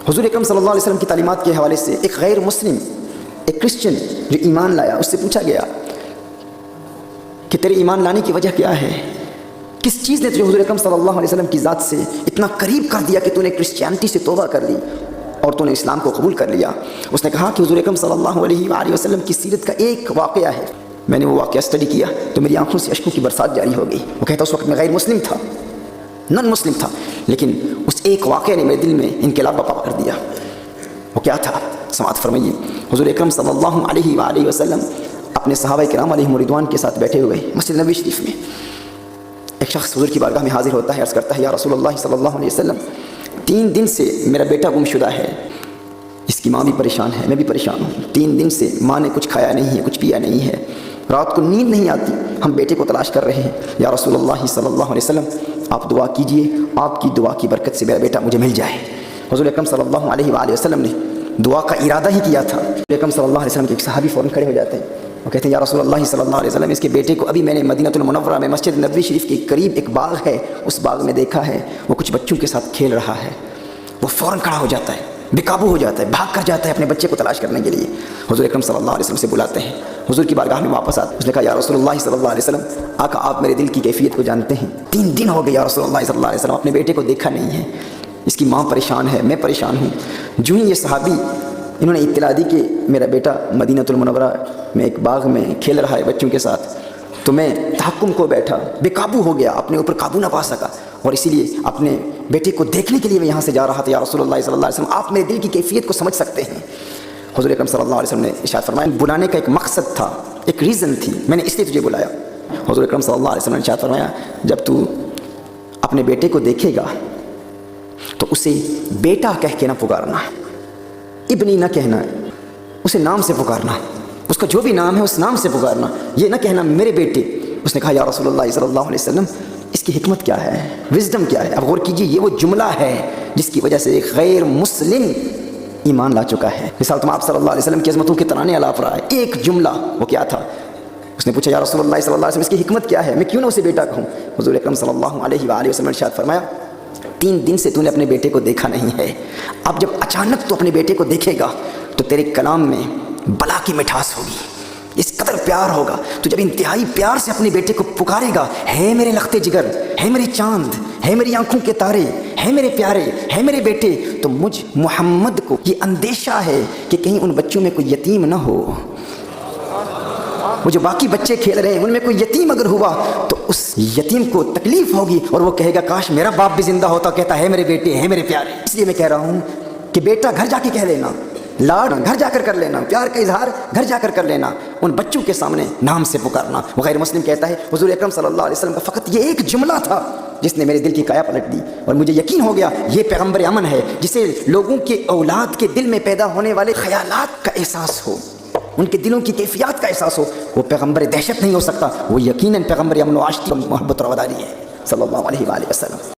حضور اکرم صلی اللہ علیہ وسلم کی تعلیمات کے حوالے سے ایک غیر مسلم، ایک کرسچن جو ایمان لایا، اس سے پوچھا گیا کہ تیرے ایمان لانے کی وجہ کیا ہے؟ کس چیز نے تجھے حضور اکرم صلی اللہ علیہ وسلم کی ذات سے اتنا قریب کر دیا کہ تو نے کرسچینٹی سے توبہ کر لی اور تو نے اسلام کو قبول کر لیا؟ اس نے کہا کہ حضور اکرم صلی اللہ علیہ وآلہ وسلم کی سیرت کا ایک واقعہ ہے، میں نے وہ واقعہ اسٹڈی کیا تو میری آنکھوں سے اشکوں کی برسات جاری ہو گئی۔ وہ کہتا اس وقت میں غیر مسلم تھا، نن مسلم تھا، لیکن اس ایک واقعے نے میرے دل میں انقلاب برپا کر دیا۔ وہ کیا تھا؟ سماعت فرمائیے۔ حضور اکرم صلی اللہ علیہ وآلہ وسلم اپنے صحابہ کرام علیہم رضوان کے ساتھ بیٹھے ہوئے مسجد نبوی شریف میں، ایک شخص حضور کی بارگاہ میں حاضر ہوتا ہے، عرض کرتا ہے یا رسول اللہ صلی اللہ علیہ وسلم 3 دن سے میرا بیٹا گم شدہ ہے، اس کی ماں بھی پریشان ہے، میں بھی پریشان ہوں، 3 دن سے ماں نے کچھ کھایا نہیں ہے، کچھ پیا نہیں ہے، رات کو نیند نہیں آتی، ہم بیٹے کو تلاش کر رہے ہیں، یا رسول اللہ صلی اللہ علیہ وسلم آپ دعا کیجئے، آپ کی دعا کی برکت سے میرا بیٹا مجھے مل جائے۔ حضور اکرم صلی اللہ علیہ وآلہ وسلم نے دعا کا ارادہ ہی کیا تھا۔ حضور اکرم صلی اللہ علیہ وسلم کے ایک صحابی فوراً کھڑے ہو جاتے ہیں، وہ کہتے ہیں یا رسول اللہ صلی اللہ علیہ وسلم اس کے بیٹے کو ابھی میں نے مدینہ المنورہ میں مسجد نبوی شریف کے قریب ایک باغ ہے، اس باغ میں دیکھا ہے، وہ کچھ بچوں کے ساتھ کھیل رہا ہے۔ وہ فوراً کھڑا ہو جاتا ہے، بے قابو ہو جاتا ہے، بھاگ کر جاتا ہے اپنے بچے کو تلاش کرنے کے لیے۔ حضور اکرم صلی اللہ علیہ وسلم سے بلاتے ہیں، حضور کی بارگاہ میں واپس آتے ہیں۔ اس نے کہا یا رسول اللہ صلی اللہ علیہ وسلم آقا آپ میرے دل کی کیفیت کو جانتے ہیں، 3 دن ہو گئے یا رسول اللہ صلی اللہ علیہ وسلم اپنے بیٹے کو دیکھا نہیں ہے، اس کی ماں پریشان ہے، میں پریشان ہوں۔ جو ہی یہ صحابی انہوں نے اطلاع دی کہ میرا بیٹا مدینہ المنورہ میں ایک باغ میں کھیل رہا ہے بچوں کے ساتھ، تو میں تحکم کو بیٹھا، بے قابو ہو گیا، اپنے اوپر قابو نہ پا سکا، اور اسی لیے اپنے بیٹے کو دیکھنے کے لیے میں یہاں سے جا رہا تھا۔ یا رسول اللہ صلی اللہ علیہ وسلم آپ میرے دل کی کیفیت کو سمجھ سکتے ہیں۔ حضور اکرم صلی اللہ علیہ وسلم نے ارشاد فرمایا بلانے کا ایک مقصد تھا، ایک ریزن تھی، میں نے اس لیے تجھے بلایا۔ حضور اکرم صلی اللہ علیہ وسلم نے ارشاد فرمایا جب تو اپنے بیٹے کو دیکھے گا تو اسے بیٹا کہہ کے نہ پکارنا، ابنی نہ کہنا، اسے نام سے پکارنا، اس کا جو بھی نام ہے اس نام سے پکارنا، یہ نہ کہنا میرے بیٹے۔ اس نے کہا یا رسول اللہ صلی اللہ علیہ وسلم اس کی حکمت کیا ہے، وزڈم کیا ہے؟ اب غور کیجیے، یہ وہ جملہ ہے جس کی وجہ سے ایک غیر مسلم ایمان لا چکا ہے۔ مثال تم آپ صلی اللہ علیہ وسلم کی عظمتوں کے ترانے الاپ رہا ہے، ایک جملہ، وہ کیا تھا؟ اس نے پوچھا یا رسول اللہ صلی اللہ علیہ وسلم اس کی حکمت کیا ہے، میں کیوں نہ اسے بیٹا کہوں؟ حضور اکرم صلی اللہ علیہ وآلہ وسلم نے ارشاد فرمایا 3 دن سے تو نے اپنے بیٹے کو دیکھا نہیں ہے، اب جب اچانک تو اپنے بیٹے کو دیکھے گا تو تیرے کلام میں بلا کی مٹھاس ہوگی، اس قدر پیار ہوگا، تو جب انتہائی پیار سے اپنے بیٹے کو پکارے گا، ہے میرے لختے جگر، ہے میری چاند، ہے میری آنکھوں کے تارے، ہے میرے پیارے، ہے میرے بیٹے، تو مجھ محمد کو یہ اندیشہ ہے کہ کہیں ان بچوں میں کوئی یتیم نہ ہو، وہ جو باقی بچے کھیل رہے ہیں ان میں کوئی یتیم اگر ہوا تو اس یتیم کو تکلیف ہوگی اور وہ کہے گا کاش میرا باپ بھی زندہ ہوتا، کہتا ہے میرے بیٹے، ہے میرے پیارے۔ اس لیے میں کہہ رہا ہوں کہ بیٹا گھر جا کے کہہ لینا، لاڈ گھر جا کر لینا، پیار کا اظہار گھر جا کر لینا، ان بچوں کے سامنے نام سے پکارنا۔ وہ غیر مسلم کہتا ہے حضور اکرم صلی اللہ علیہ وسلم کا فقط یہ ایک جملہ تھا جس نے میرے دل کی کایا پلٹ دی، اور مجھے یقین ہو گیا یہ پیغمبر امن ہے جسے لوگوں کے اولاد کے دل میں پیدا ہونے والے خیالات کا احساس ہو، ان کے دلوں کی کیفیات کا احساس ہو، وہ پیغمبر دہشت نہیں ہو سکتا، وہ یقیناً پیغمبر امن و عاشقی محبت و وفاداری ہے صلی اللہ علیہ وآلہ وسلم۔